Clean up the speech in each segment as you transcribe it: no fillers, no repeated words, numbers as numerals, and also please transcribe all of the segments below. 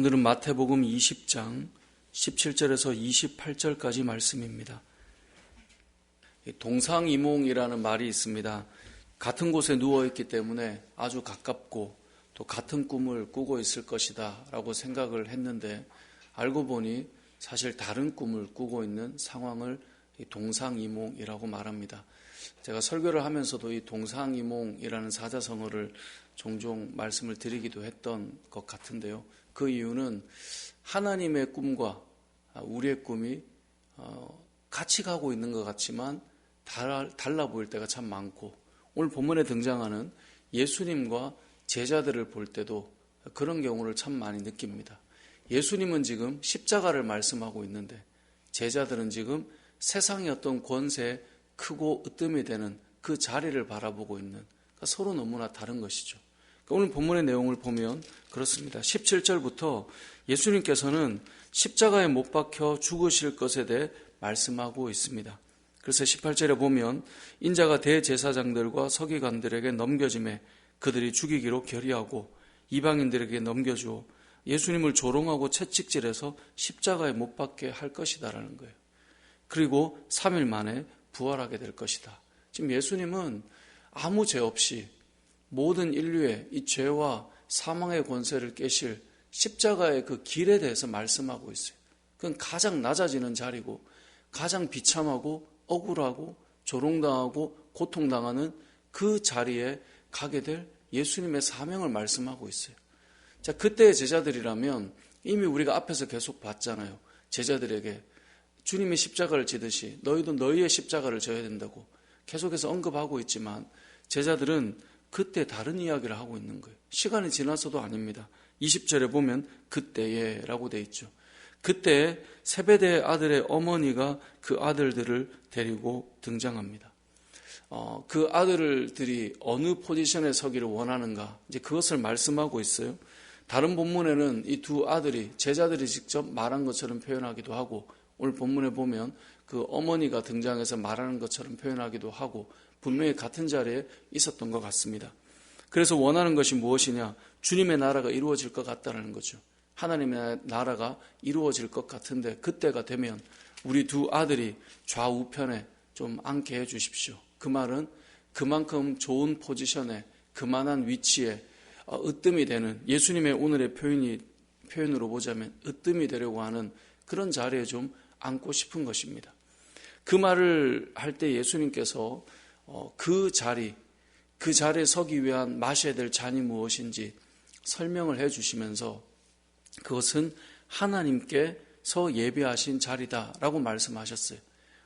오늘은 마태복음 20장 17절에서 28절까지 말씀입니다. 동상이몽이라는 말이 있습니다. 같은 곳에 누워있기 때문에 아주 가깝고 또 같은 꿈을 꾸고 있을 것이다 라고 생각을 했는데, 알고 보니 사실 다른 꿈을 꾸고 있는 상황을 동상이몽이라고 말합니다. 제가 설교를 하면서도 이 동상이몽이라는 사자성어를 종종 말씀을 드리기도 했던 것 같은데요. 그 이유는 하나님의 꿈과 우리의 꿈이 같이 가고 있는 것 같지만 달라 보일 때가 참 많고, 오늘 본문에 등장하는 예수님과 제자들을 볼 때도 그런 경우를 참 많이 느낍니다. 예수님은 지금 십자가를 말씀하고 있는데 제자들은 지금 세상의 어떤 권세에 크고 으뜸이 되는 그 자리를 바라보고 있는, 그러니까 서로 너무나 다른 것이죠. 오늘 본문의 내용을 보면 그렇습니다. 17절부터 예수님께서는 십자가에 못 박혀 죽으실 것에 대해 말씀하고 있습니다. 그래서 18절에 보면 인자가 대제사장들과 서기관들에게 넘겨짐에 그들이 죽이기로 결의하고 이방인들에게 넘겨주어 예수님을 조롱하고 채찍질해서 십자가에 못 박게 할 것이다라는 거예요. 그리고 3일 만에 부활하게 될 것이다. 지금 예수님은 아무 죄 없이 모든 인류의 이 죄와 사망의 권세를 깨실 십자가의 그 길에 대해서 말씀하고 있어요. 그건 가장 낮아지는 자리고 가장 비참하고 억울하고 조롱당하고 고통당하는 그 자리에 가게 될 예수님의 사명을 말씀하고 있어요. 자, 그때의 제자들이라면 이미 우리가 앞에서 계속 봤잖아요. 제자들에게 주님의 십자가를 지듯이 너희도 너희의 십자가를 져야 된다고 계속해서 언급하고 있지만, 제자들은 그때 다른 이야기를 하고 있는 거예요. 시간이 지나서도 아닙니다. 20절에 보면 그때에 라고 돼 있죠. 그때 세베대의 아들의 어머니가 그 아들들을 데리고 등장합니다. 그 아들들이 어느 포지션에 서기를 원하는가, 이제 그것을 말씀하고 있어요. 다른 본문에는 이 두 아들이 제자들이 직접 말한 것처럼 표현하기도 하고, 오늘 본문에 보면 그 어머니가 등장해서 말하는 것처럼 표현하기도 하고, 분명히 같은 자리에 있었던 것 같습니다. 그래서 원하는 것이 무엇이냐? 주님의 나라가 이루어질 것 같다는 거죠. 하나님의 나라가 이루어질 것 같은데 그때가 되면 우리 두 아들이 좌우편에 좀 앉게 해 주십시오. 그 말은 그만큼 좋은 포지션에, 그만한 위치에 으뜸이 되는, 예수님의 오늘의 표현으로 보자면 으뜸이 되려고 하는 그런 자리에 좀 앉고 싶은 것입니다. 그 말을 할 때 예수님께서 그 자리에 서기 위한 마셔야 될 잔이 무엇인지 설명을 해 주시면서 그것은 하나님께서 예비하신 자리다라고 말씀하셨어요.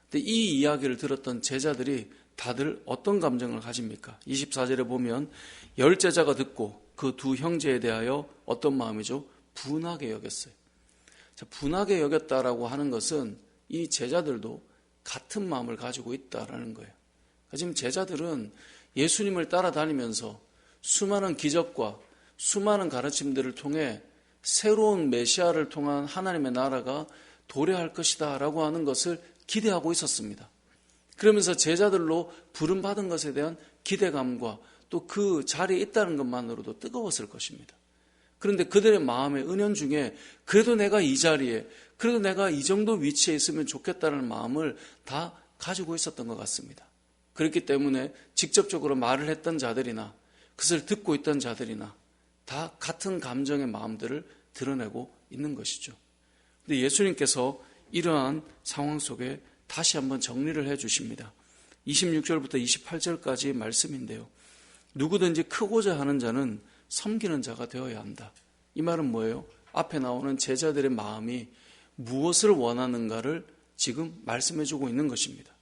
근데 이 이야기를 들었던 제자들이 다들 어떤 감정을 가집니까? 24절에 보면 10제자가 듣고 그 두 형제에 대하여 어떤 마음이죠? 분하게 여겼어요. 자, 분하게 여겼다라고 하는 것은 이 제자들도 같은 마음을 가지고 있다라는 거예요. 지금 제자들은 예수님을 따라다니면서 수많은 기적과 수많은 가르침들을 통해 새로운 메시아를 통한 하나님의 나라가 도래할 것이다 라고 하는 것을 기대하고 있었습니다. 그러면서 제자들로 부름받은 것에 대한 기대감과 또 그 자리에 있다는 것만으로도 뜨거웠을 것입니다. 그런데 그들의 마음의 은연중에 그래도 내가 이 자리에, 그래도 내가 이 정도 위치에 있으면 좋겠다는 마음을 다 가지고 있었던 것 같습니다. 그렇기 때문에 직접적으로 말을 했던 자들이나 그것을 듣고 있던 자들이나 다 같은 감정의 마음들을 드러내고 있는 것이죠. 근데 예수님께서 이러한 상황 속에 다시 한번 정리를 해 주십니다. 26절부터 28절까지 말씀인데요. 누구든지 크고자 하는 자는 섬기는 자가 되어야 한다. 이 말은 뭐예요? 앞에 나오는 제자들의 마음이 무엇을 원하는가를 지금 말씀해 주고 있는 것입니다.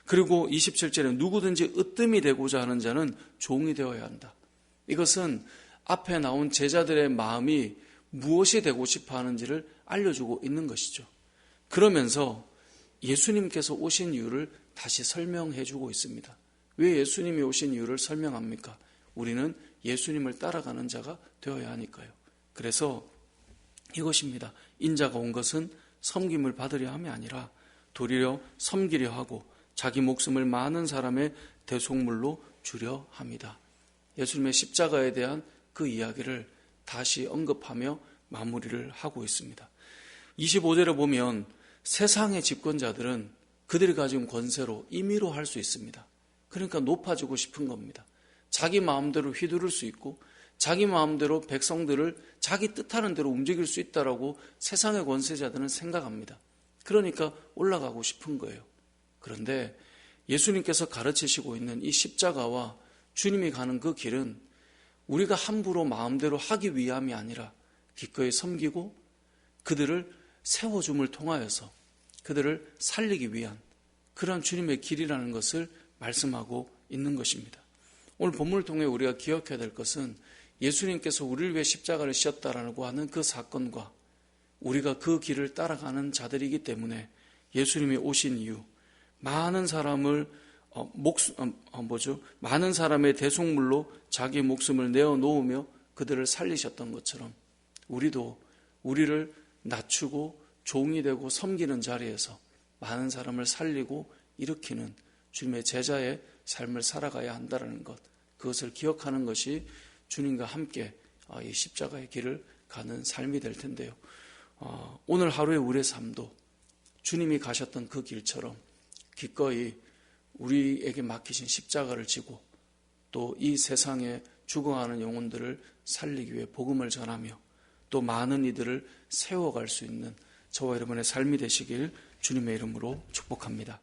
그리고 27절에 누구든지 으뜸이 되고자 하는 자는 종이 되어야 한다. 이것은 앞에 나온 제자들의 마음이 무엇이 되고 싶어 하는지를 알려주고 있는 것이죠. 그러면서 예수님께서 오신 이유를 다시 설명해 주고 있습니다. 왜 예수님이 오신 이유를 설명합니까? 우리는 예수님을 따라가는 자가 되어야 하니까요. 그래서 이것입니다. 인자가 온 것은 섬김을 받으려 함이 아니라 도리어 섬기려 하고 자기 목숨을 많은 사람의 대속물로 주려 합니다. 예수님의 십자가에 대한 그 이야기를 다시 언급하며 마무리를 하고 있습니다. 25절에 보면 세상의 집권자들은 그들이 가진 권세로 임의로 할 수 있습니다. 그러니까 높아지고 싶은 겁니다. 자기 마음대로 휘두를 수 있고 자기 마음대로 백성들을 자기 뜻하는 대로 움직일 수 있다라고 세상의 권세자들은 생각합니다. 그러니까 올라가고 싶은 거예요. 그런데 예수님께서 가르치시고 있는 이 십자가와 주님이 가는 그 길은 우리가 함부로 마음대로 하기 위함이 아니라 기꺼이 섬기고 그들을 세워줌을 통하여서 그들을 살리기 위한 그런 주님의 길이라는 것을 말씀하고 있는 것입니다. 오늘 본문을 통해 우리가 기억해야 될 것은 예수님께서 우리를 위해 십자가를 지었다라고 하는 그 사건과 우리가 그 길을 따라가는 자들이기 때문에 예수님이 오신 이유, 많은 사람을 많은 사람의 대속물로 자기 목숨을 내어놓으며 그들을 살리셨던 것처럼 우리도 우리를 낮추고 종이 되고 섬기는 자리에서 많은 사람을 살리고 일으키는 주님의 제자의 삶을 살아가야 한다는 것, 그것을 기억하는 것이 주님과 함께 이 십자가의 길을 가는 삶이 될 텐데요. 오늘 하루의 우리의 삶도 주님이 가셨던 그 길처럼 기꺼이 우리에게 맡기신 십자가를 지고 또 이 세상에 죽어가는 영혼들을 살리기 위해 복음을 전하며 또 많은 이들을 세워갈 수 있는 저와 여러분의 삶이 되시길 주님의 이름으로 축복합니다.